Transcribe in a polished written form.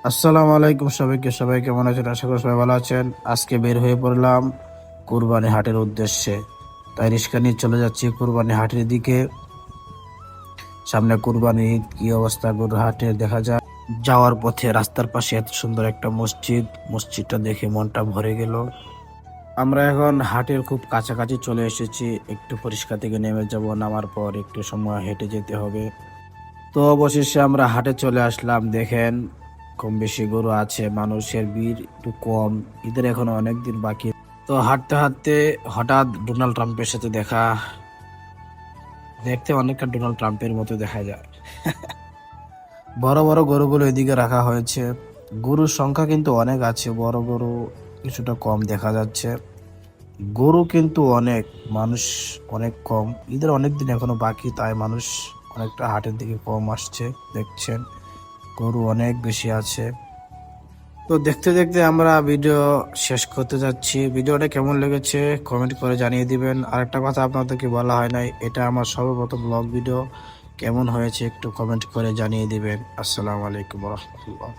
আসসালামু আলাইকুম সবাইকে, সবাই কেমন আছেন? আশা করি সবাই ভালো আছেন। আজকে বের হয়ে পড়লাম কুরবানি হাটের উদ্দেশ্যে। তাই রিক্সা নিয়ে চলে যাচ্ছি কুরবানি হাটের দিকে। সামনে কুরবানি ঈদ, কি অবস্থা গরুর হাটে দেখা যায়। যাওয়ার পথে রাস্তার পাশে এত সুন্দর একটা মসজিদ, মসজিদটা দেখে মনটা ভরে গেল। আমরা এখন হাটের খুব কাছাকাছি চলে এসেছি। একটু পরিষ্কার থেকে নেমে যাব, নামার পর একটু সময় হেঁটে যেতে হবে। তো অবশেষে আমরা হাটে চলে আসলাম। দেখেন কম বেশি গরু আছে, মানুষের ভিড় একটু কম, ঈদের এখনো অনেক দিন বাকি। তো হাঁটতে হাঁটতে হঠাৎ ডোনাল্ড ট্রাম্পের সাথে দেখা। দেখতে অনেকটা ডোনাল্ড ট্রাম্পের মতো দেখা যায়। বড় বড় গরুগুলো এদিকে রাখা হয়েছে। গরুর সংখ্যা কিন্তু অনেক আছে, বড় গরু কিছুটা কম দেখা যাচ্ছে। গরু কিন্তু অনেক, মানুষ অনেক কম। ঈদের অনেক দিন এখনো বাকি, তাই মানুষ অনেকটা হাটের দিকে কম আসছে। দেখছেন গরু অনেক বেশি আছে। তো দেখতে দেখতে আমরা ভিডিও শেষ করতে যাচ্ছি। ভিডিওটা কেমন লেগেছে কমেন্ট করে জানিয়ে দিবেন। আরেকটা কথা আপনাদেরকে বলা হয় নাই, এটা আমার সর্বপ্রথম ব্লগ ভিডিও। কেমন হয়েছে একটু কমেন্ট করে জানিয়ে দিবেন। আসসালামু আলাইকুম রহমতুল্লাহ।